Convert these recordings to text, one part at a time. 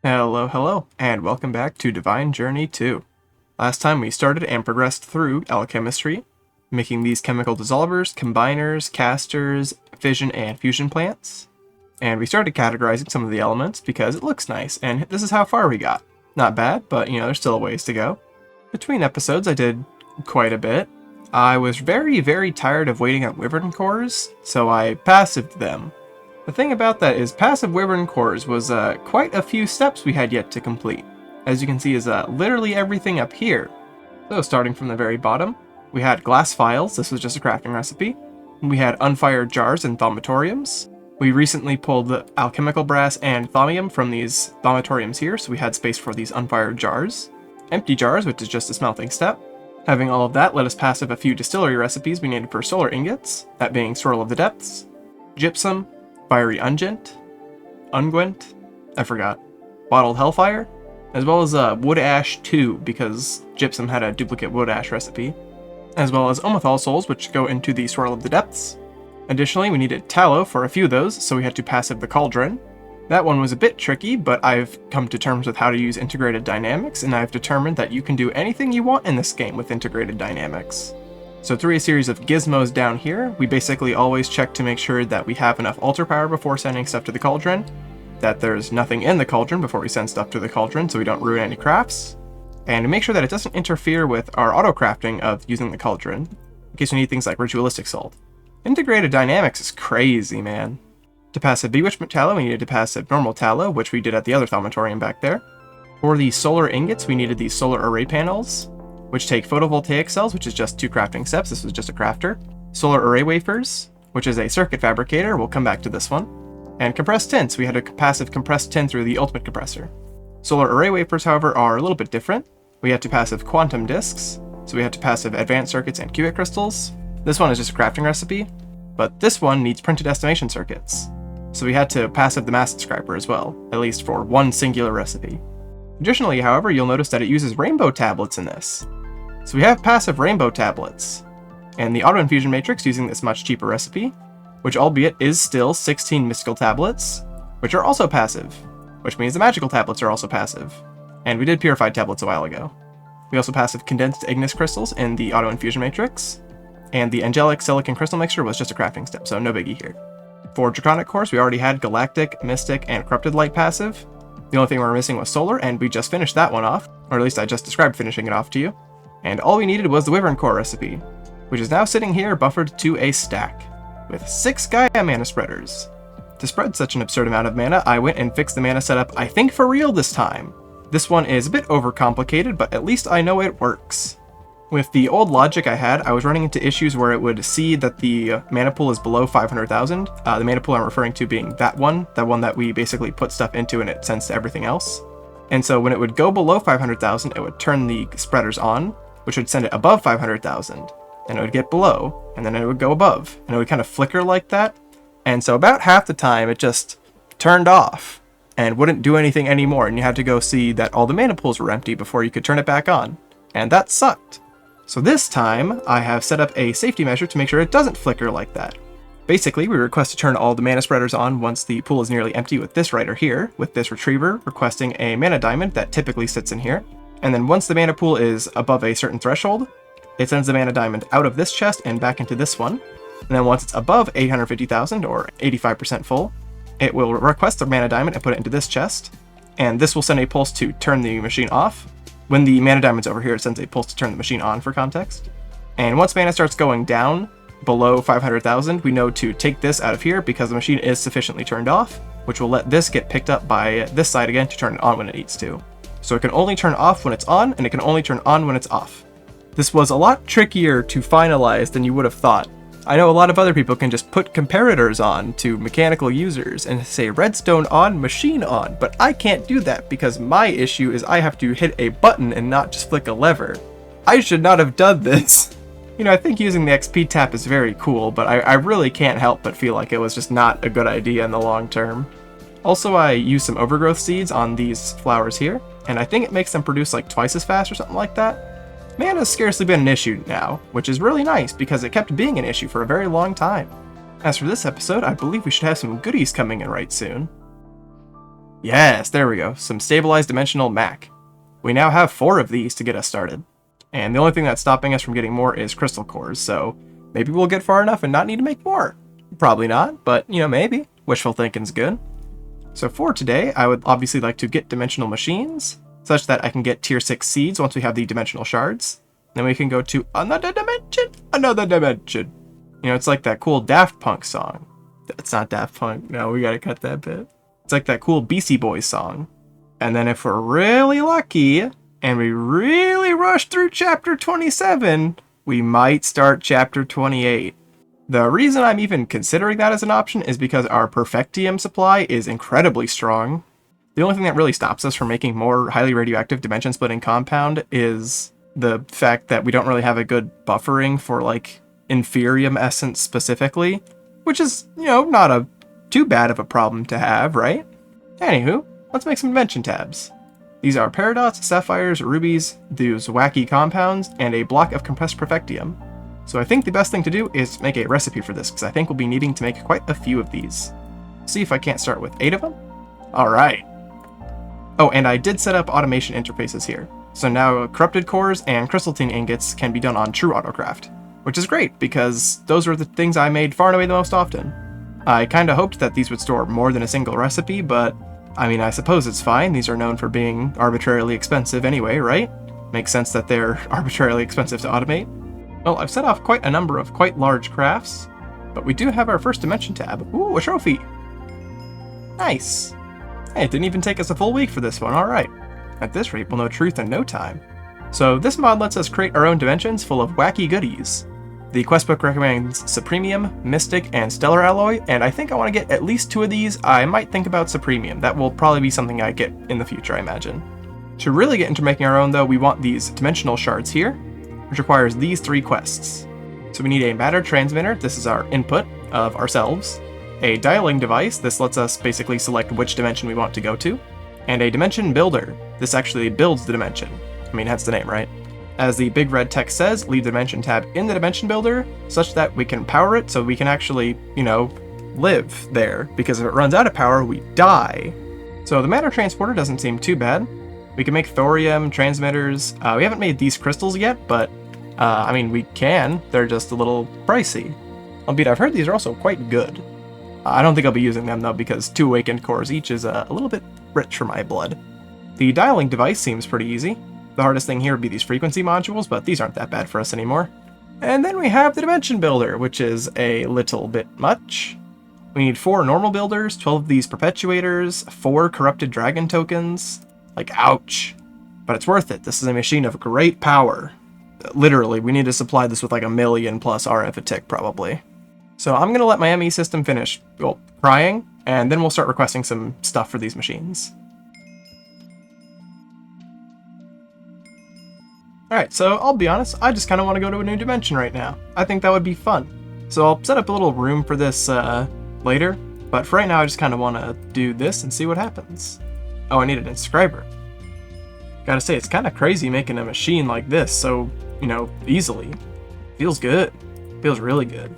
Hello, and welcome back to Divine Journey 2. Last time we started and progressed through alchemistry, making these chemical dissolvers, combiners, casters, fission and fusion plants. And we started categorizing some of the elements because it looks nice, and this is how far we got. Not bad, but there's still a ways to go. Between episodes I did quite a bit. I was very tired of waiting on wyvern cores, so I passived them. The thing about that is passive wyvern cores was quite a few steps we had yet to complete. As you can see is literally everything up here. So starting from the very bottom, we had glass vials, this was just a crafting recipe. We had unfired jars and thaumatoriums. We recently pulled the alchemical brass and thaumium from these thaumatoriums here, so we had space for these unfired jars. Empty jars, which is just a smelting step. Having all of that let us passive a few distillery recipes we needed for solar ingots, that being Swirl of the Depths, gypsum, fiery unguent, I forgot, bottled hellfire, as well as wood ash 2, because gypsum had a duplicate wood ash recipe, as well as omethal souls, which go into the Swirl of the Depths. Additionally, we needed tallow for a few of those, so we had to passive the cauldron. That one was a bit tricky, but I've come to terms with how to use integrated dynamics, and I've determined that you can do anything you want in this game with integrated dynamics. So through a series of gizmos down here, we basically always check to make sure that we have enough altar power before sending stuff to the cauldron, that there's nothing in the cauldron before we send stuff to the cauldron so we don't ruin any crafts, and to make sure that it doesn't interfere with our auto-crafting of using the cauldron, in case we need things like ritualistic salt. Integrated dynamics is crazy, man. To passive bewitchment tallow, we needed to passive normal tallow, which we did at the other thaumatorium back there. For the solar ingots, we needed these solar array panels, which take photovoltaic cells, which is just 2 crafting steps. This was just a crafter. Solar array wafers, which is a circuit fabricator. We'll come back to this one. And compressed tints. We had a passive compressed tin through the ultimate compressor. Solar array wafers, however, are a little bit different. We had to passive quantum disks, so we had to passive advanced circuits and qubit crystals. This one is just a crafting recipe, but this one needs printed estimation circuits. So we had to passive the mass inscriber as well, at least for one singular recipe. Additionally, however, you'll notice that it uses rainbow tablets in this. So we have passive rainbow tablets, and the auto-infusion matrix using this much cheaper recipe, which albeit is still 16 mystical tablets, which are also passive, which means the magical tablets are also passive. And we did purified tablets a while ago. We also passive condensed ignis crystals in the auto-infusion matrix, and the angelic silicon crystal mixture was just a crafting step, so no biggie here. For draconic cores, we already had galactic, mystic, and corrupted light passive. The only thing we were missing was solar, and we just finished that one off, or at least I just described finishing it off to you. And all we needed was the wyvern core recipe, which is now sitting here buffered to a stack, with 6 Gaia mana spreaders. To spread such an absurd amount of mana, I went and fixed the mana setup, I think for real this time. This one is a bit overcomplicated, but at least I know it works. With the old logic I had, I was running into issues where it would see that the mana pool is below 500,000. The mana pool I'm referring to being that one that we basically put stuff into and it sends to everything else. And so when it would go below 500,000, it would turn the spreaders on, which would send it above 500,000. Then it would get below, and then it would go above, and it would kind of flicker like that. And so about half the time, it just turned off and wouldn't do anything anymore, and you had to go see that all the mana pools were empty before you could turn it back on. And that sucked. So this time, I have set up a safety measure to make sure it doesn't flicker like that. Basically, we request to turn all the mana spreaders on once the pool is nearly empty with this writer here, with this retriever requesting a mana diamond that typically sits in here. And then once the mana pool is above a certain threshold, it sends the mana diamond out of this chest and back into this one. And then once it's above 850,000 or 85% full, it will request the mana diamond and put it into this chest. And this will send a pulse to turn the machine off. When the mana diamond's over here, it sends a pulse to turn the machine on for context. And once mana starts going down below 500,000, we know to take this out of here because the machine is sufficiently turned off, which will let this get picked up by this side again to turn it on when it needs to. So it can only turn off when it's on, and it can only turn on when it's off. This was a lot trickier to finalize than you would have thought. I know a lot of other people can just put comparators on to mechanical users and say redstone on, machine on, but I can't do that because my issue is I have to hit a button and not just flick a lever. I should not have done this. I think using the XP tap is very cool, but I really can't help but feel like it was just not a good idea in the long term. Also, I used some overgrowth seeds on these flowers here, and I think it makes them produce like twice as fast or something like that. Mana's scarcely been an issue now, which is really nice because it kept being an issue for a very long time. As for this episode, I believe we should have some goodies coming in right soon. Yes, there we go. Some stabilized dimensional Mac. We now have 4 of these to get us started. And the only thing that's stopping us from getting more is crystal cores, so maybe we'll get far enough and not need to make more. Probably not, but, maybe. Wishful thinking's good. So for today, I would obviously like to get dimensional machines, such that I can get tier 6 seeds once we have the dimensional shards. Then we can go to another dimension, another dimension. It's like that cool Daft Punk song. It's not Daft Punk, no, we gotta cut that bit. It's like that cool Beastie Boys song. And then if we're really lucky, and we really rush through chapter 27, we might start chapter 28. The reason I'm even considering that as an option is because our Perfectium supply is incredibly strong. The only thing that really stops us from making more highly radioactive dimension splitting compound is the fact that we don't really have a good buffering for like inferium essence specifically, which is, not too bad of a problem to have, right? Anywho, let's make some invention tabs. These are paradots, sapphires, rubies, those wacky compounds, and a block of compressed perfectium. So I think the best thing to do is make a recipe for this, because I think we'll be needing to make quite a few of these. See if I can't start with 8 of them. Alright. Oh, and I did set up automation interfaces here. So now corrupted cores and crystalline ingots can be done on true autocraft, which is great, because those are the things I made far and away the most often. I kinda hoped that these would store more than a single recipe, but I suppose it's fine. These are known for being arbitrarily expensive anyway, right? Makes sense that they're arbitrarily expensive to automate. Well, I've set off quite a number of quite large crafts, but we do have our first dimension tab. Ooh, a trophy! Nice! Hey, it didn't even take us a full week for this one, alright. At this rate, we'll know truth in no time. So this mod lets us create our own dimensions full of wacky goodies. The questbook recommends Supremium, Mystic, and Stellar Alloy, and I think I want to get at least 2 of these. I might think about Supremium. That will probably be something I get in the future, I imagine. To really get into making our own, though, we want these dimensional shards here, which requires these 3 quests. So we need a matter transmitter, this is our input of ourselves, a dialing device, this lets us basically select which dimension we want to go to, and a dimension builder, this actually builds the dimension. Hence the name, right? As the big red text says, leave the dimension tab in the dimension builder, such that we can power it so we can actually, live there, because if it runs out of power, we die. So the matter transporter doesn't seem too bad. We can make thorium, transmitters. We haven't made these crystals yet, but, we can. They're just a little pricey. Albeit I've heard these are also quite good. I don't think I'll be using them, though, because 2 awakened cores each is a little bit rich for my blood. The dialing device seems pretty easy. The hardest thing here would be these frequency modules, but these aren't that bad for us anymore. And then we have the dimension builder, which is a little bit much. We need 4 normal builders, 12 of these perpetuators, 4 corrupted dragon tokens. Ouch. But it's worth it. This is a machine of great power. Literally, we need to supply this with like 1,000,000 plus RF a tick, probably. So I'm going to let my ME system finish, crying, and then we'll start requesting some stuff for these machines. Alright, so I'll be honest, I just kind of want to go to a new dimension right now. I think that would be fun. So I'll set up a little room for this later, but for right now I just kind of want to do this and see what happens. Oh, I need an inscriber. Gotta say, it's kind of crazy making a machine like this so, easily. Feels good. Feels really good.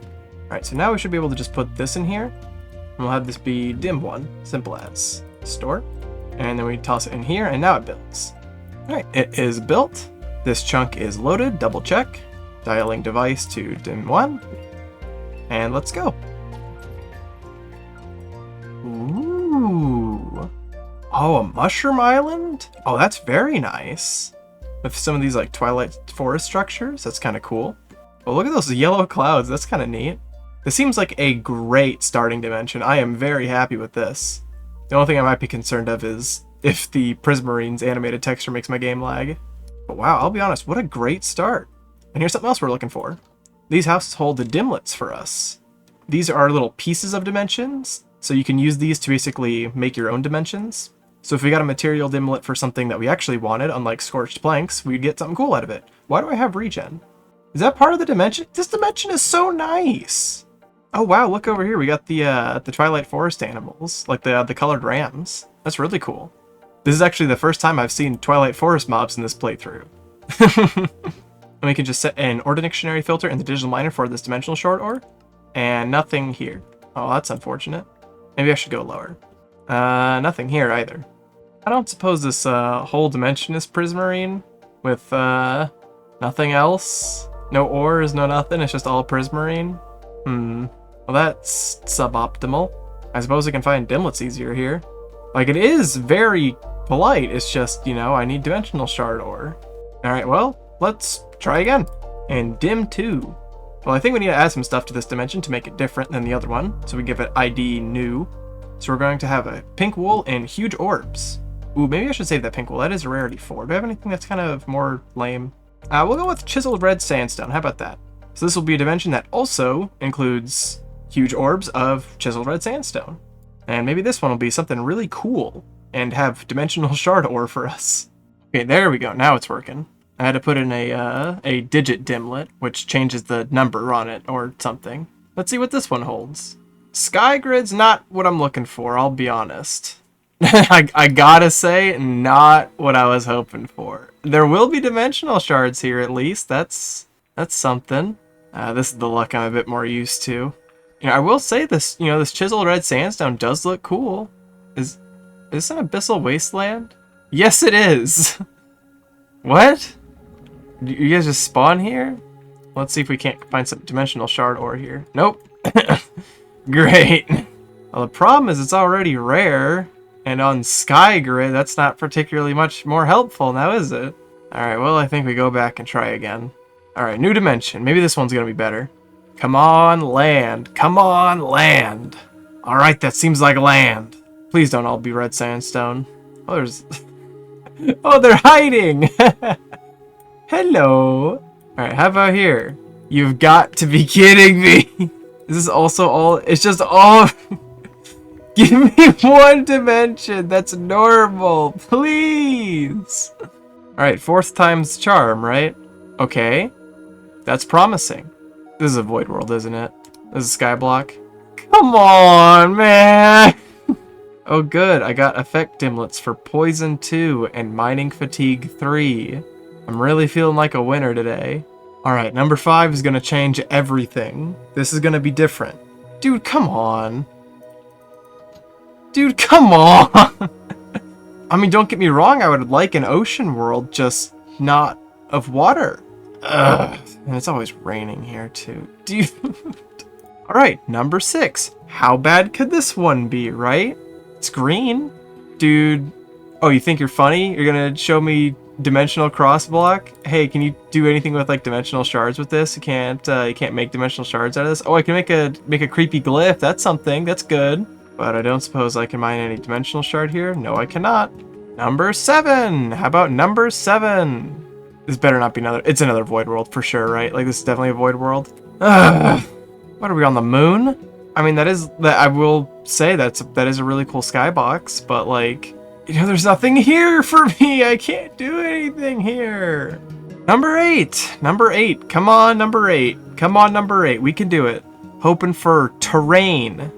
Alright, so now we should be able to just put this in here. And we'll have this be dim 1, simple as. Store. And then we toss it in here, and now it builds. Alright, it is built. This chunk is loaded, double check. Dialing device to dim 1. And let's go. Ooh. Oh, a mushroom island? Oh, that's very nice. With some of these like Twilight Forest structures, that's kind of cool. Well, look at those yellow clouds, that's kind of neat. This seems like a great starting dimension. I am very happy with this. The only thing I might be concerned of is if the Prismarine's animated texture makes my game lag. But wow, I'll be honest, what a great start. And here's something else we're looking for. These houses hold the dimlets for us. These are little pieces of dimensions, so you can use these to basically make your own dimensions. So if we got a material dimlet for something that we actually wanted, unlike scorched planks, we'd get something cool out of it. Why do I have regen? Is that part of the dimension? This dimension is so nice! Oh wow, look over here, we got the Twilight Forest animals, like the colored rams. That's really cool. This is actually the first time I've seen Twilight Forest mobs in this playthrough. And we can just set an ore dictionary filter in the digital miner for this dimensional short ore. And nothing here. Oh, that's unfortunate. Maybe I should go lower. Nothing here either. I don't suppose this whole dimension is prismarine with nothing else? No ores, no nothing, it's just all prismarine? Well, that's suboptimal. I suppose I can find dimlets easier here. Like, it is very polite, it's just, you know, I need dimensional shard ore. Alright, well, let's try again. And dim 2. Well, I think we need to add some stuff to this dimension to make it different than the other one, so we give it ID new. So we're going to have a pink wool and huge orbs. Ooh, maybe I should save that pink wool. That is a rarity 4. Do I have anything that's kind of more lame? We'll go with chiseled red sandstone. How about that? So this will be a dimension that also includes huge orbs of chiseled red sandstone. And maybe this one will be something really cool and have dimensional shard ore for us. Okay, there we go. Now it's working. I had to put in a digit dimlet, which changes the number on it or something. Let's see what this one holds. Sky grid's not what I'm looking for, I'll be honest. I gotta say, not what I was hoping for. There will be dimensional shards here at least. That's something. This is the luck I'm a bit more used to. You know, I will say this, you know, this chiseled red sandstone does look cool. Is this an abyssal wasteland? Yes, it is. What? You guys just spawn here? Let's see if we can't find some dimensional shard ore here. Nope. Great. Well, the problem is it's already rare, and on Sky Grid, that's not particularly much more helpful now, is it? Alright, well, I think we go back and try again. Alright, new dimension. Maybe this one's gonna be better. Come on, land. Come on, land. Alright, that seems like land. Please don't all be red sandstone. Oh, there's... oh, they're hiding! Hello. Alright, how about here? You've got to be kidding me. Is this also all... It's just all... Give me one dimension that's normal, please. Alright, 4th time's charm, right? Okay. That's promising. This is a void world, isn't it? This is a skyblock. Come on, man! Oh good, I got effect dimlets for poison 2 and mining fatigue 3. I'm really feeling like a winner today. Alright, number 5 is gonna change everything. This is gonna be different. Dude, come on. Dude, come on! I mean, don't get me wrong, I would like an ocean world, just not of water. Ugh. And it's always raining here, too. Dude. Alright, number 6. How bad could this one be, right? It's green. Dude. Oh, you think you're funny? You're gonna show me dimensional cross block? Hey, can you do anything with like dimensional shards with this? You can't make dimensional shards out of this. Oh, I can make a creepy glyph. That's something. That's good. But I don't suppose I can mine any dimensional shard here. No, I cannot. Number 7. How about number 7? This better not be another. It's another void world for sure, right? Like this is definitely a void world. Ugh. What are we on the moon? I mean, I will say that is a really cool skybox, but like, you know, there's nothing here for me. I can't do anything here. Number 8. Number 8. Come on, number 8. Come on, number 8. We can do it. Hoping for terrain.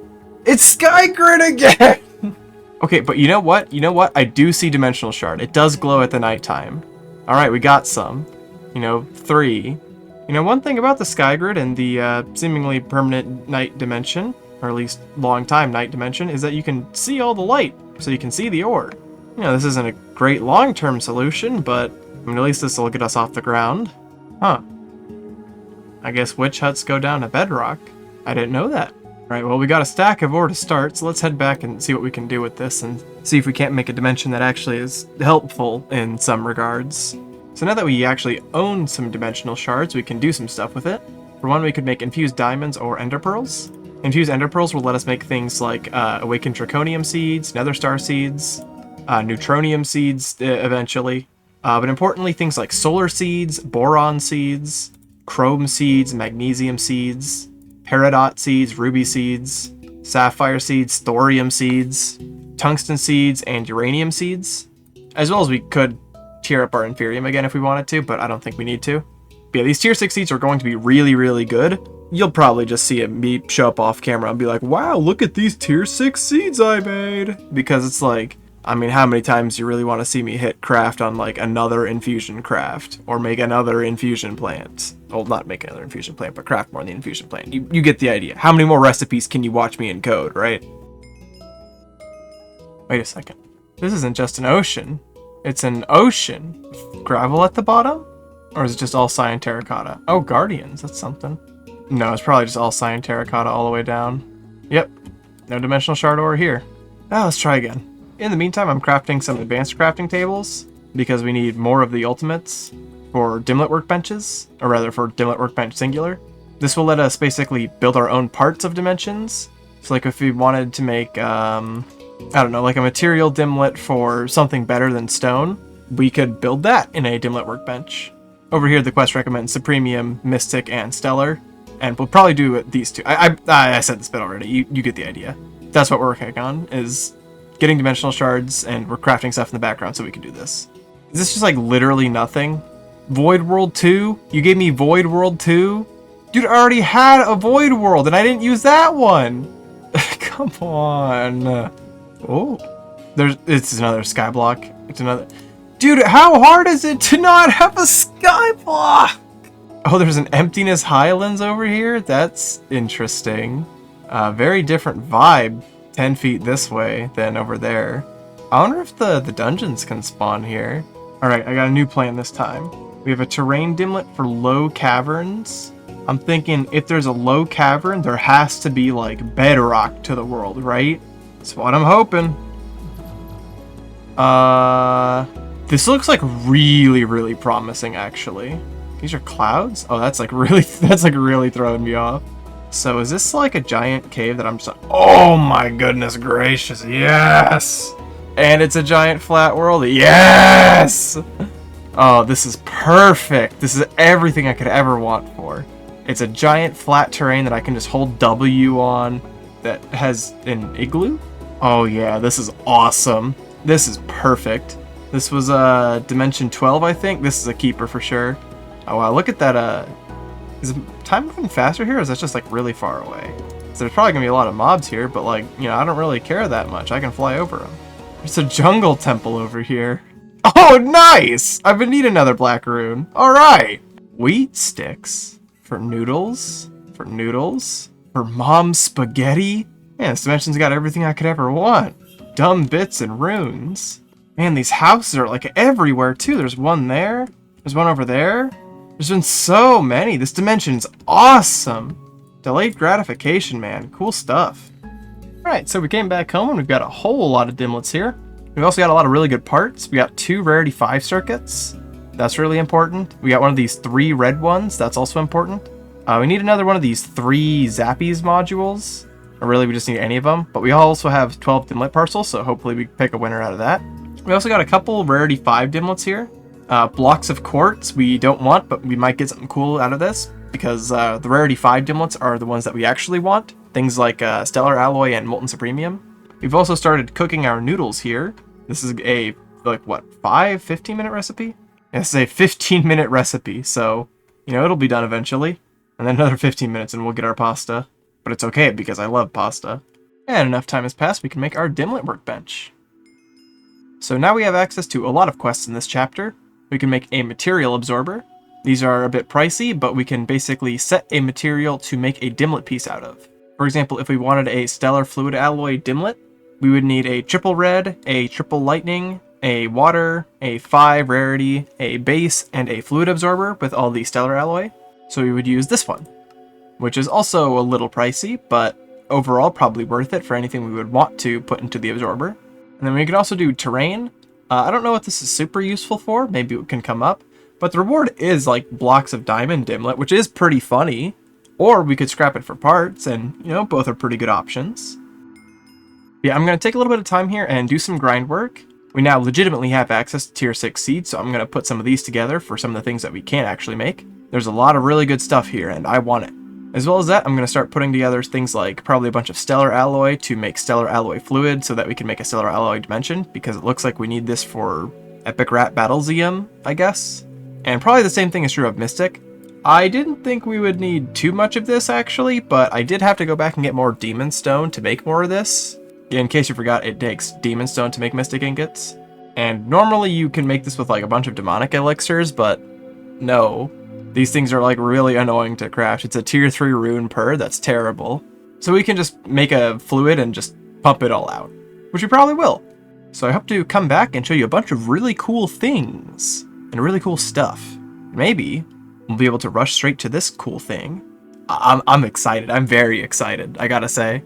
It's Sky Grid again! Okay, but you know what? You know what? I do see dimensional shard. It does glow at the nighttime. Alright, we got some. You know, 3. You know, one thing about the Sky Grid and the seemingly permanent night dimension, or at least long time night dimension, is that you can see all the light, so you can see the ore. You know, this isn't a great long-term solution, but I mean, at least this will get us off the ground. Huh. I guess witch huts go down to bedrock. I didn't know that. Alright, well, we got a stack of ore to start, so let's head back and see what we can do with this and see if we can't make a dimension that actually is helpful in some regards. So now that we actually own some dimensional shards, we can do some stuff with it. For one, we could make infused diamonds or ender pearls. Infused ender pearls will let us make things like awakened draconium seeds, nether star seeds, neutronium seeds eventually. But importantly, things like solar seeds, boron seeds, chrome seeds, magnesium seeds, peridot seeds, ruby seeds, sapphire seeds, thorium seeds, tungsten seeds, and uranium seeds. As well as we could tier up our inferium again if we wanted to, but I don't think we need to. But yeah, these tier 6 seeds are going to be really, really good. You'll probably just see me show up off camera and be like, wow, look at these tier 6 seeds I made. Because it's like, I mean, how many times do you really want to see me hit craft on like another infusion craft or make another infusion plant? Well, not make another infusion plant, but craft more than the infusion plant. You get the idea. How many more recipes can you watch me encode, right? Wait a second. This isn't just an ocean. It's an ocean. Gravel at the bottom? Or is it just all cyan terracotta? Oh, guardians. That's something. No, it's probably just all cyan terracotta all the way down. Yep. No dimensional shard ore here. Ah, let's try again. In the meantime, I'm crafting some advanced crafting tables because we need more of the ultimates for dimlet workbenches, or rather for dimlet workbench singular. This will let us basically build our own parts of dimensions. So like if we wanted to make, I don't know, like a material dimlet for something better than stone, we could build that in a dimlet workbench. Over here, the quest recommends Supremium, Mystic, and Stellar, and we'll probably do these two. I said this bit already. You get the idea. That's what we're working on, is getting dimensional shards, and we're crafting stuff in the background so we can do this. Is this just like literally nothing? Void World 2? You gave me Void World 2? Dude, I already had a Void World, and I didn't use that one! Come on. Oh. It's another skyblock. It's another... Dude, how hard is it to not have a skyblock? Oh, there's an Emptiness Highlands over here? That's interesting. Very different vibe 10 feet this way than over there. I wonder if the dungeons can spawn here. Alright, I got a new plan this time. We have a terrain dimlet for low caverns. I'm thinking if there's a low cavern, there has to be like bedrock to the world, right? That's what I'm hoping. This looks like really, really promising, actually. These are clouds? Oh, that's like really throwing me off. So is this like a giant cave that I'm just... Oh my goodness gracious, yes! And it's a giant flat world, yes! Oh, this is perfect. This is everything I could ever want for. It's a giant flat terrain that I can just hold W on that has an igloo. Oh yeah, this is awesome. This is perfect. This was dimension 12, I think. This is a keeper for sure. Oh wow, look at that. Is time moving faster here, or is that just like really far away? So there's probably gonna be a lot of mobs here, but like, you know, I don't really care that much. I can fly over them. There's a jungle temple over here. Oh, nice! I've been needing another black rune. All right. Wheat sticks for noodles, for mom's spaghetti. Man, this dimension's got everything I could ever want. Dumb bits and runes. Man, these houses are like everywhere too. There's one there. There's one over there. There's been so many. This dimension's awesome. Delayed gratification, man. Cool stuff. Alright, so we came back home and we've got a whole lot of dimlets here. We've also got a lot of really good parts. We got 2 rarity 5 circuits. That's really important. We got one of these 3 red ones. That's also important. We need another one of these 3 Zappies modules. Or really, we just need any of them. But we also have 12 dimlet parcels, so hopefully we pick a winner out of that. We also got a couple rarity 5 dimlets here. Blocks of quartz we don't want, but we might get something cool out of this. Because the rarity 5 dimlets are the ones that we actually want. Things like stellar alloy and molten supremium. We've also started cooking our noodles here. This is a, like, what, 15-minute recipe? Yeah, this is a 15-minute recipe, so, you know, it'll be done eventually. And then another 15 minutes and we'll get our pasta. But it's okay, because I love pasta. And enough time has passed, we can make our dimlet workbench. So now we have access to a lot of quests in this chapter. We can make a material absorber. These are a bit pricey, but we can basically set a material to make a dimlet piece out of. For example, if we wanted a stellar fluid alloy dimlet, we would need a triple red, a triple lightning, a water, a 5 rarity, a base, and a fluid absorber with all the stellar alloy. So we would use this one, which is also a little pricey, but overall probably worth it for anything we would want to put into the absorber. And then we can also do terrain. I don't know what this is super useful for, maybe it can come up, but the reward is like blocks of diamond dimlet, which is pretty funny. Or we could scrap it for parts, and, you know, both are pretty good options. Yeah, I'm going to take a little bit of time here and do some grind work. We now legitimately have access to tier 6 seeds, so I'm going to put some of these together for some of the things that we can't actually make. There's a lot of really good stuff here, and I want it. As well as that, I'm going to start putting together things like probably a bunch of stellar alloy to make stellar alloy fluid so that we can make a stellar alloy dimension, because it looks like we need this for Epic Rat Battleseum, I guess. And probably the same thing is true of Mystic. I didn't think we would need too much of this actually, but I did have to go back and get more Demon Stone to make more of this. In case you forgot, it takes Demon Stone to make Mystic Ingots. And normally you can make this with like a bunch of demonic elixirs, but no. These things are like really annoying to craft. It's a tier 3 rune per, that's terrible. So we can just make a fluid and just pump it all out, which we probably will. So I hope to come back and show you a bunch of really cool things and really cool stuff. Maybe we'll be able to rush straight to this cool thing. I'm excited. I'm very excited, I gotta say.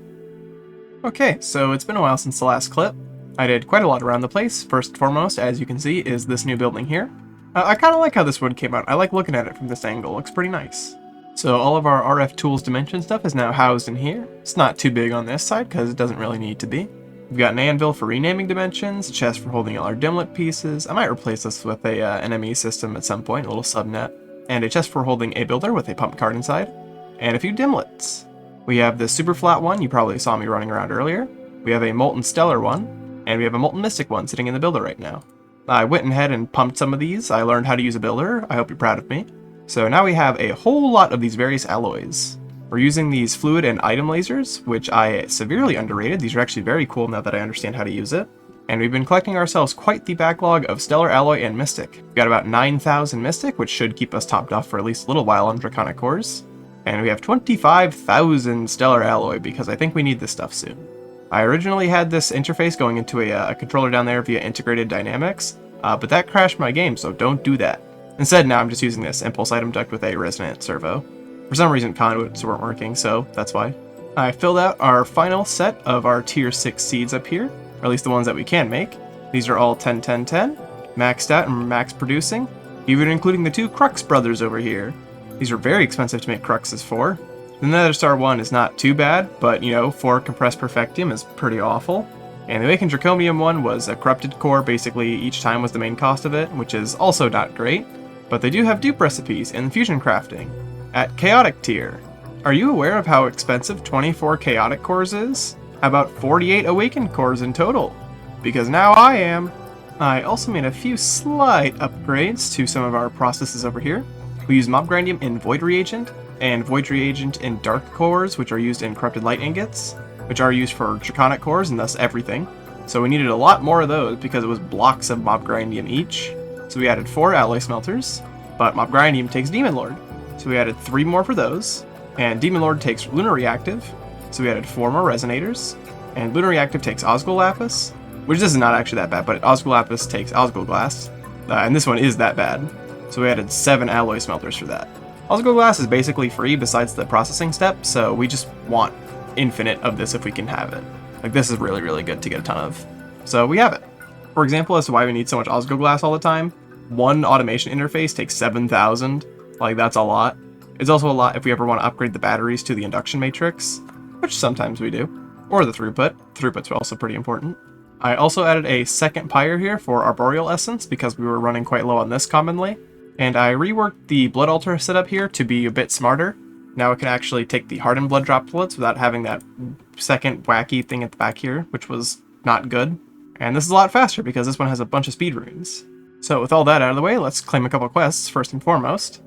Okay, so it's been a while since the last clip. I did quite a lot around the place. First and foremost, as you can see, is this new building here. I kind of like how this wood came out. I like looking at it from this angle. It looks pretty nice. So all of our RFTools dimension stuff is now housed in here. It's not too big on this side because it doesn't really need to be. We've got an anvil for renaming dimensions, a chest for holding all our dimlet pieces. I might replace this with a NME system at some point, a little subnet. And a chest for holding a builder with a pump card inside. And a few dimlets. We have the super flat one, you probably saw me running around earlier. We have a molten stellar one, and we have a molten mystic one sitting in the builder right now. I went ahead and pumped some of these. I learned how to use a builder. I hope you're proud of me. So now we have a whole lot of these various alloys. We're using these fluid and item lasers, which I severely underrated. These are actually very cool now that I understand how to use it. And we've been collecting ourselves quite the backlog of stellar alloy and mystic. We've got about 9,000 mystic, which should keep us topped off for at least a little while on draconic cores. And we have 25,000 stellar alloy because I think we need this stuff soon. I originally had this interface going into a controller down there via integrated dynamics, but that crashed my game, so don't do that. Instead, now I'm just using this impulse item duct with a resonant servo. For some reason, conduits weren't working, so that's why. I filled out our final set of our tier 6 seeds up here, or at least the ones that we can make. These are all 10, 10, 10, maxed out and max producing, even including the two Crux brothers over here. These are very expensive to make Cruxes for. The Nether Star one is not too bad, but you know, 4 compressed perfectium is pretty awful. And the awakened draconium one was a corrupted core, basically each time was the main cost of it, which is also not great. But they do have dupe recipes in fusion crafting at chaotic tier. Are you aware of how expensive 24 chaotic cores is? How about 48 awakened cores in total? Because now I am. I also made a few slight upgrades to some of our processes over here. We use mob grandium in void reagent, and void reagent in dark cores, which are used in corrupted light ingots, which are used for draconic cores and thus everything. So we needed a lot more of those because it was blocks of mob grandium each. So we added 4 alloy smelters, but mob grandium takes demon lord. So we added 3 more for those, and demon lord takes lunar reactive. So we added 4 more resonators, and lunar reactive takes Osgul lapis, which this is not actually that bad, but Osgul lapis takes Osgul glass, and this one is that bad. So we added 7 alloy smelters for that. Osgul glass is basically free besides the processing step, so we just want infinite of this if we can have it. Like, this is really, really good to get a ton of. So we have it. For example, as to why we need so much Osgul glass all the time, one automation interface takes 7,000. Like, that's a lot. It's also a lot if we ever want to upgrade the batteries to the induction matrix, which sometimes we do. Or the throughput. Throughput's also pretty important. I also added a second pyre here for Arboreal Essence because we were running quite low on this commonly. And I reworked the blood altar setup here to be a bit smarter. Now it can actually take the hardened blood droplets without having that second wacky thing at the back here, which was not good. And this is a lot faster because this one has a bunch of speed runes. So with all that out of the way, let's claim a couple quests first and foremost.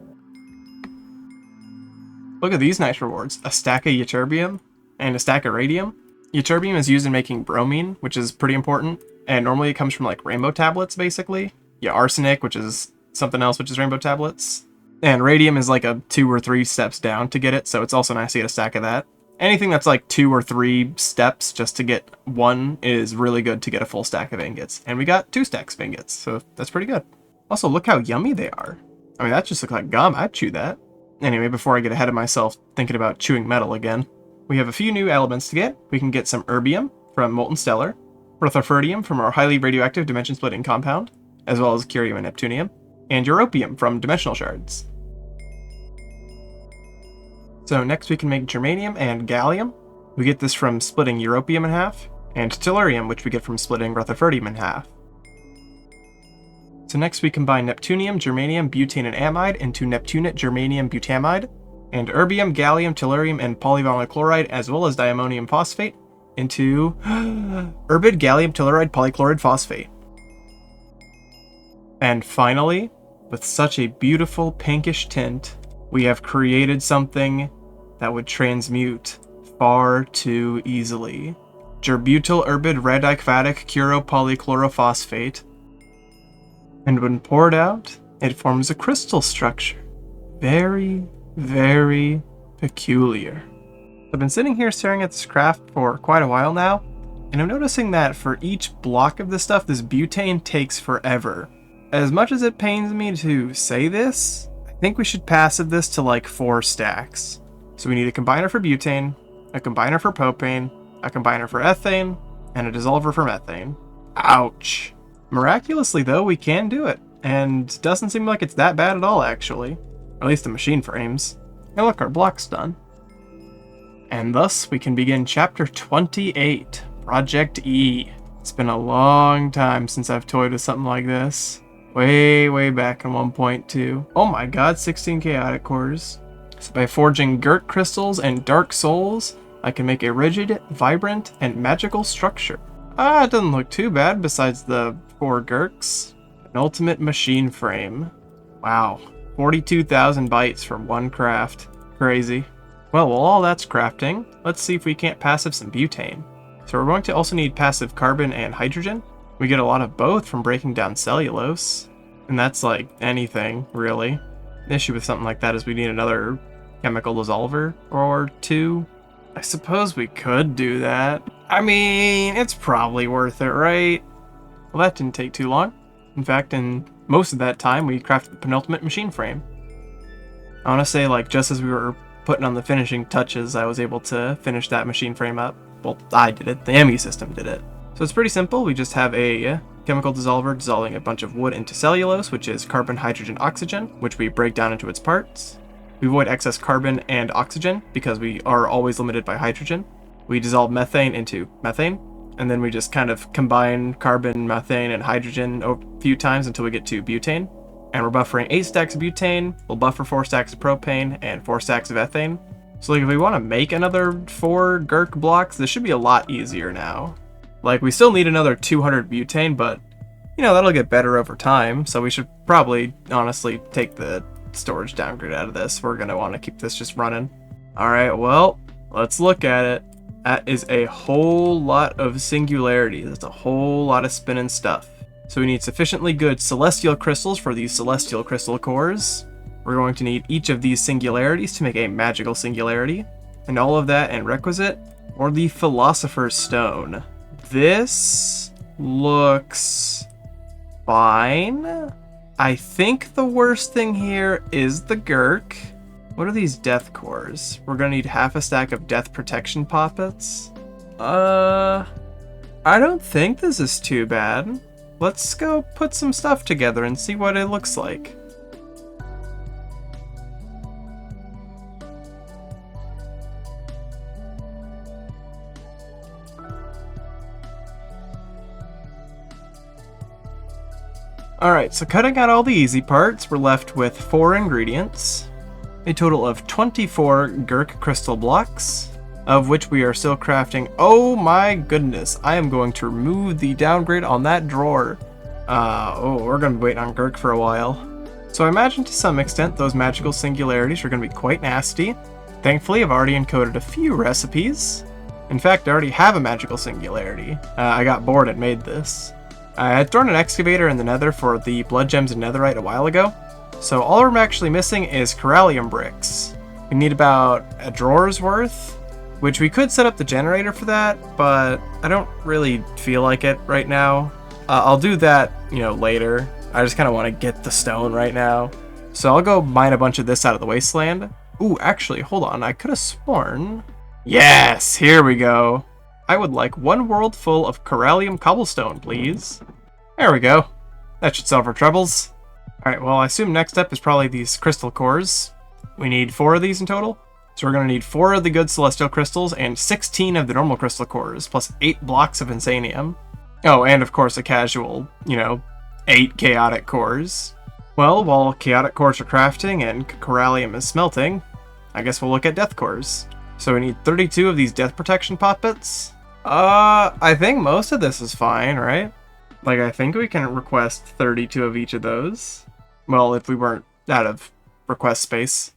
Look at these nice rewards. A stack of ytterbium and a stack of radium. Ytterbium is used in making bromine, which is pretty important. And normally it comes from like rainbow tablets, basically. Yeah, arsenic, which is something else, which is rainbow tablets. And radium is like a 2 or 3 steps down to get it, so it's also nice to get a stack of that. Anything that's like 2 or 3 steps just to get 1 is really good to get a full stack of ingots. And we got 2 stacks of ingots, so that's pretty good. Also, look how yummy they are. I mean, that just looks like gum. I'd chew that. Anyway, before I get ahead of myself thinking about chewing metal again, we have a few new elements to get. We can get some erbium from Molten Stellar, rutherfordium from our highly radioactive dimension splitting compound, as well as curium and neptunium, and europium from dimensional shards. So next we can make germanium and gallium. We get this from splitting europium in half, and tellurium, which we get from splitting rutherfordium in half. So next we combine neptunium, germanium, butane, and amide into neptunate, germanium, butamide, and erbium, gallium, tellurium, and polyvinyl chloride, as well as diammonium phosphate, into erbid, gallium, telluride, polychloride phosphate. And finally, with such a beautiful pinkish tint, we have created something that would transmute far too easily. Gerbutyl erbid radicvatic curopolychlorophosphate. And when poured out, it forms a crystal structure. Very, very peculiar. I've been sitting here staring at this craft for quite a while now, And I'm noticing that for each block of this stuff, this butane takes forever. As much as it pains me to say this, I think we should passive this to like 4 stacks. So we need a combiner for butane, a combiner for propane, a combiner for ethane, and a dissolver for methane. Ouch. Miraculously though, we can do it. And doesn't seem like it's that bad at all actually. Or at least the machine frames. And look, our block's done. And thus we can begin chapter 28, ProjectE. It's been a long time since I've toyed with something like this. Way back in 1.2. Oh my god, 16 chaotic cores. So by forging Gurk crystals and dark souls, I can make a rigid, vibrant, and magical structure. It doesn't look too bad besides the 4 Gurks. An ultimate machine frame. Wow, 42,000 bytes for one craft. Crazy. Well, while all that's crafting, let's see if we can't passive some butane. So we're going to also need passive carbon and hydrogen. We get a lot of both from breaking down cellulose. And that's like anything, really. The issue with something like that is we need another chemical dissolver or 2. I suppose we could do that. I mean, it's probably worth it, right? Well, that didn't take too long. In fact, in most of that time, we crafted the penultimate machine frame. I want to say, like, just as we were putting on the finishing touches, I was able to finish that machine frame up. Well, I did it. The ME system did it. So it's pretty simple. We just have a chemical dissolver dissolving a bunch of wood into cellulose, which is carbon, hydrogen, oxygen, which we break down into its parts. We avoid excess carbon and oxygen because we are always limited by hydrogen. We dissolve methane into methane, and then we just kind of combine carbon, methane, and hydrogen a few times until we get to butane. And we're buffering 8 stacks of butane, we'll buffer 4 stacks of propane, and 4 stacks of ethane. So like if we want to make another 4 Gurk blocks, this should be a lot easier now. Like we still need another 200 butane, but you know, that'll get better over time, so we should probably honestly take the storage downgrade out of this. We're going to want to keep this just running. Alright, well, let's look at it. That is a whole lot of singularities. That's a whole lot of spinning stuff. So we need sufficiently good celestial crystals for these celestial crystal cores. We're going to need each of these singularities to make a magical singularity. And all of that and requisite for the Philosopher's Stone. This looks fine. I think the worst thing here is the Gurk. What are these death cores? We're gonna need half a stack of death protection poppets. I don't think this is too bad. Let's go put some stuff together and see what it looks like. Alright, so cutting out all the easy parts, we're left with 4 ingredients. A total of 24 Gurk crystal blocks, of which we are still crafting. Oh my goodness, I am going to remove the downgrade on that drawer. We're going to be waiting on Gurk for a while. So I imagine to some extent those magical singularities are going to be quite nasty. Thankfully, I've already encoded a few recipes. In fact, I already have a magical singularity. I got bored and made this. I had thrown an excavator in the nether for the blood gems and netherite a while ago. So all we're actually missing is corallium bricks. We need about a drawer's worth, which we could set up the generator for that, but I don't really feel like it right now. I'll do that, later. I just kind of want to get the stone right now. So I'll go mine a bunch of this out of the wasteland. Ooh, actually, hold on. I could have sworn. Yes, here we go. I would like 1 world full of corallium cobblestone, please. There we go. That should solve our troubles. Alright, well, I assume next up is probably these crystal cores. We need 4 of these in total. So we're going to need 4 of the good celestial crystals and 16 of the normal crystal cores, plus 8 blocks of insanium. Oh, and of course a casual, 8 chaotic cores. Well, while chaotic cores are crafting and corallium is smelting, I guess we'll look at death cores. So we need 32 of these death protection poppets. I think most of this is fine, right? Like, I think we can request 32 of each of those. Well, if we weren't out of request space.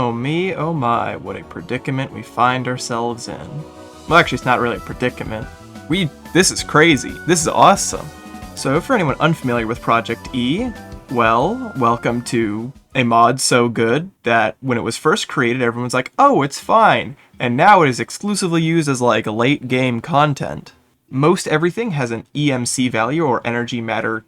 Oh me, oh my, what a predicament we find ourselves in. Well, actually, it's not really a predicament. This is crazy. This is awesome. So for anyone unfamiliar with ProjectE, well, welcome to a mod so good that when it was first created, everyone's like, oh, it's fine. And now it is exclusively used as like late game content. Most everything has an EMC value or energy matter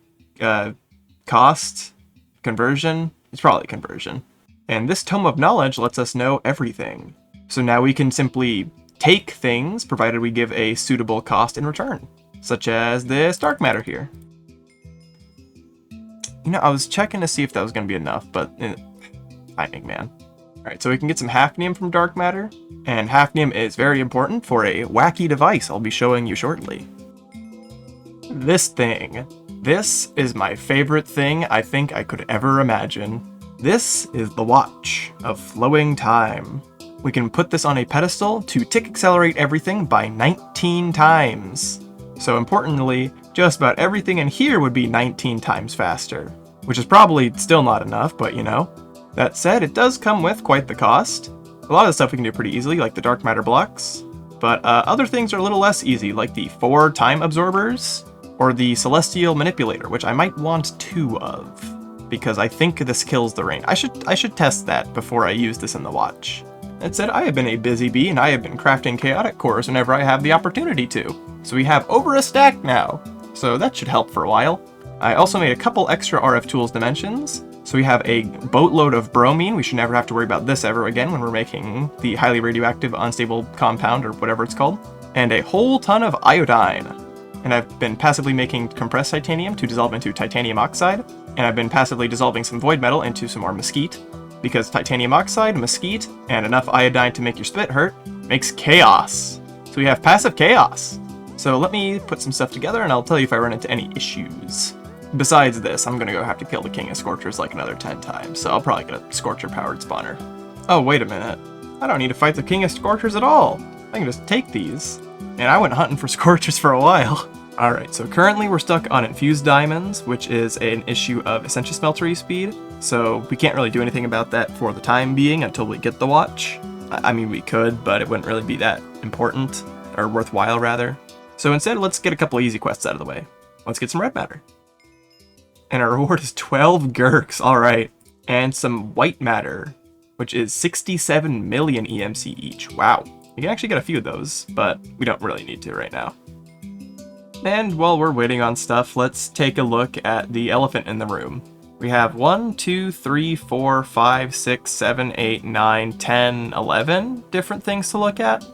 cost conversion. It's probably conversion. And this Tome of Knowledge lets us know everything. So now we can simply take things, provided we give a suitable cost in return, such as this dark matter here. You know, I was checking to see if that was going to be enough, but timing, man. Alright, so we can get some hafnium from dark matter, and hafnium is very important for a wacky device I'll be showing you shortly. This thing. This is my favorite thing I think I could ever imagine. This is the Watch of Flowing Time. We can put this on a pedestal to tick accelerate everything by 19 times. So importantly, just about everything in here would be 19 times faster, which is probably still not enough, but you know. That said, it does come with quite the cost. A lot of the stuff we can do pretty easily, like the dark matter blocks, but other things are a little less easy, like the 4 time absorbers, or the celestial manipulator, which I might want 2 of, because I think this kills the rain. I should test that before I use this in the watch. That said, I have been a busy bee, and I have been crafting chaotic cores whenever I have the opportunity to. So we have over a stack now, so that should help for a while. I also made a couple extra RFTools dimensions. So we have a boatload of bromine. We should never have to worry about this ever again when we're making the highly radioactive unstable compound, or whatever it's called. And a whole ton of iodine. And I've been passively making compressed titanium to dissolve into titanium oxide. And I've been passively dissolving some void metal into some more mesquite. Because titanium oxide, mesquite, and enough iodine to make your spit hurt makes chaos. So we have passive chaos. So let me put some stuff together and I'll tell you if I run into any issues. Besides this, I'm gonna go have to kill the King of Scorchers like another 10 times, so I'll probably get a Scorcher-powered spawner. Oh, wait a minute. I don't need to fight the King of Scorchers at all. I can just take these. And I went hunting for Scorchers for a while. Alright, so currently we're stuck on infused diamonds, which is an issue of Essentia Smeltery speed, so we can't really do anything about that for the time being until we get the watch. I mean, we could, but it wouldn't really be that important, or worthwhile rather. So instead, let's get a couple easy quests out of the way. Let's get some red matter. And our reward is 12 gurks, alright. And some white matter, which is 67 million EMC each. Wow. We can actually get a few of those, but we don't really need to right now. And while we're waiting on stuff, let's take a look at the elephant in the room. We have 1, 2, 3, 4, 5, 6, 7, 8, 9, 10, 11 different things to look at.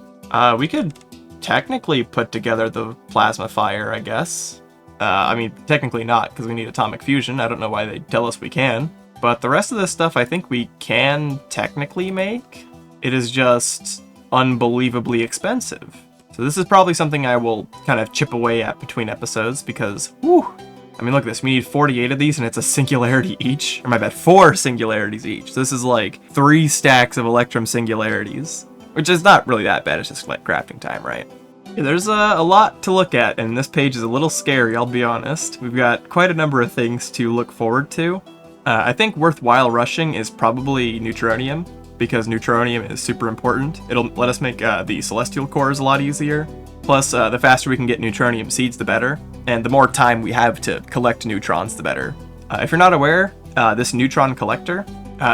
We could technically put together the plasma fire, I guess. I mean, technically not, because we need atomic fusion. I don't know why they tell us we can. But the rest of this stuff I think we can technically make. It is just unbelievably expensive. So this is probably something I will kind of chip away at between episodes, because, whew, I mean, look at this. We need 48 of these, and it's a singularity each. Or my bad, 4 singularities each. So this is like 3 stacks of Electrum singularities, which is not really that bad. It's just like crafting time, right? Yeah, there's a lot to look at, and this page is a little scary, I'll be honest. We've got quite a number of things to look forward to. I think worthwhile rushing is probably neutronium, because neutronium is super important. It'll let us make the celestial cores a lot easier. Plus, the faster we can get neutronium seeds, the better. And the more time we have to collect neutrons, the better. If you're not aware, this neutron collector,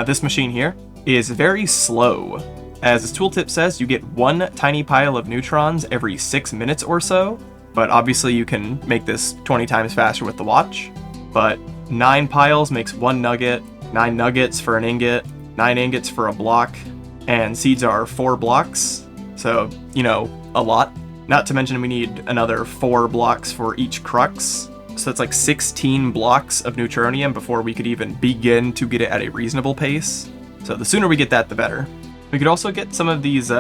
this machine here, is very slow. As this tooltip says, you get 1 tiny pile of neutrons every 6 minutes or so, but obviously you can make this 20 times faster with the watch. But 9 piles makes 1 nugget, 9 nuggets for an ingot, 9 ingots for a block, and seeds are 4 blocks, so, you know, a lot. Not to mention we need another 4 blocks for each crux, so that's like 16 blocks of neutronium before we could even begin to get it at a reasonable pace. So the sooner we get that, the better. We could also get some of these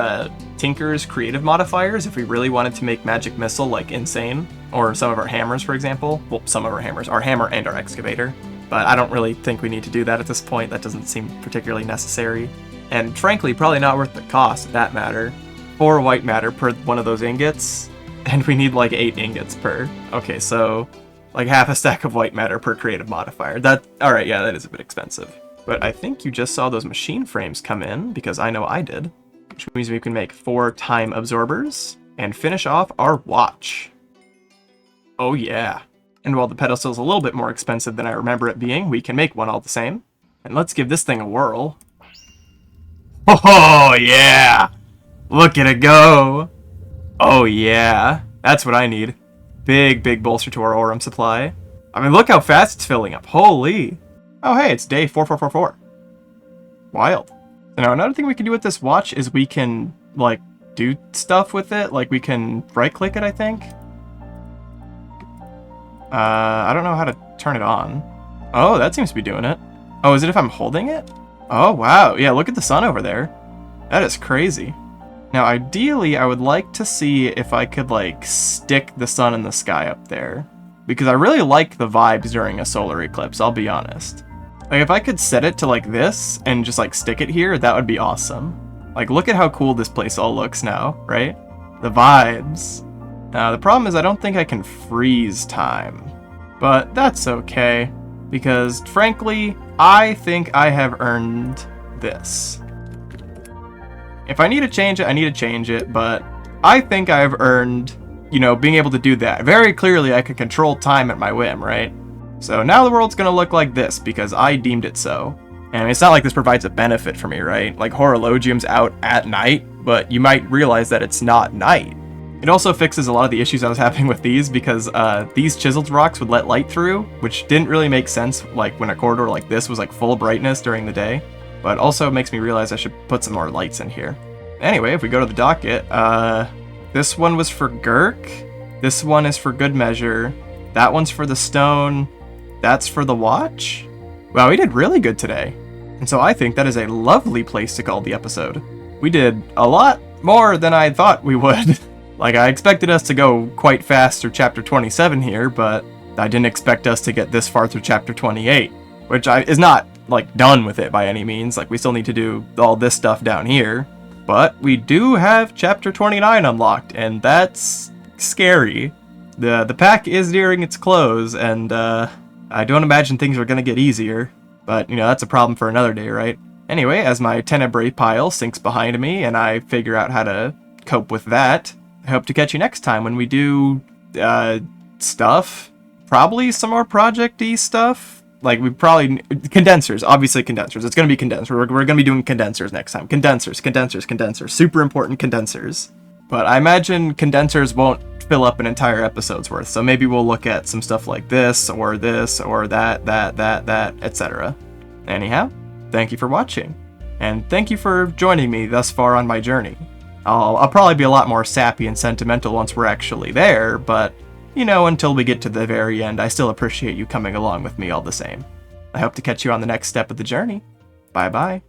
Tinker's creative modifiers if we really wanted to make Magic Missile like insane, or some of our hammers, for example. Well, some of our hammers, our hammer and our excavator. But I don't really think we need to do that at this point. That doesn't seem particularly necessary. And frankly, probably not worth the cost, if that matter. 4 white matter per one of those ingots, and we need like 8 ingots per. Okay, so like half a stack of white matter per creative modifier. Alright, yeah, that is a bit expensive. But I think you just saw those machine frames come in, because I know I did. Which means we can make 4 time absorbers and finish off our watch. Oh yeah. And while the pedestal's a little bit more expensive than I remember it being, we can make one all the same. And let's give this thing a whirl. Oh yeah! Look at it go! Oh yeah, that's what I need. Big bolster to our aurum supply. I mean, look how fast it's filling up. Holy! Oh hey, it's day 4444. Wild. So now another thing we can do with this watch is we can, like, do stuff with it. Like, we can right-click it, I think. I don't know how to turn it on. Oh, that seems to be doing it. Oh, is it if I'm holding it? Oh, wow. Yeah, look at the sun over there. That is crazy. Now, ideally, I would like to see if I could, like, stick the sun in the sky up there. Because I really like the vibes during a solar eclipse, I'll be honest. Like, if I could set it to, like, this and just, like, stick it here, that would be awesome. Like, look at how cool this place all looks now, right? The vibes. Now, the problem is I don't think I can freeze time. But that's okay. Because, frankly, I think I have earned this. If I need to change it, I need to change it, but I think I've earned, you know, being able to do that. Very clearly, I can control time at my whim, right? So now the world's gonna look like this, because I deemed it so. And it's not like this provides a benefit for me, right? Like, Horologium's out at night, but you might realize that it's not night. It also fixes a lot of the issues I was having with these, because these chiseled rocks would let light through, which didn't really make sense, like, when a corridor like this was, like, full brightness during the day. But also makes me realize I should put some more lights in here. Anyway, if we go to the docket, this one was for Gurk, this one is for Good Measure, that one's for the stone, that's for the watch? Wow, we did really good today. And so I think that is a lovely place to call the episode. We did a lot more than I thought we would. Like, I expected us to go quite fast through chapter 27 here, but I didn't expect us to get this far through chapter 28, which is not, like, done with it by any means. Like, we still need to do all this stuff down here. But we do have chapter 29 unlocked, and that's scary. The pack is nearing its close, and I don't imagine things are going to get easier. But, you know, that's a problem for another day, right? Anyway, as my Tenebrae pile sinks behind me, and I figure out how to cope with that, I hope to catch you next time when we do stuff. Probably some more ProjectE stuff. Like, we probably... Condensers. Obviously condensers. It's going to be condensers. We're going to be doing condensers next time. Condensers. Super important condensers. But I imagine condensers won't fill up an entire episode's worth. So maybe we'll look at some stuff like this, or that, etc. Anyhow, thank you for watching. And thank you for joining me thus far on my journey. I'll probably be a lot more sappy and sentimental once we're actually there, but... you know, until we get to the very end, I still appreciate you coming along with me all the same. I hope to catch you on the next step of the journey. Bye-bye.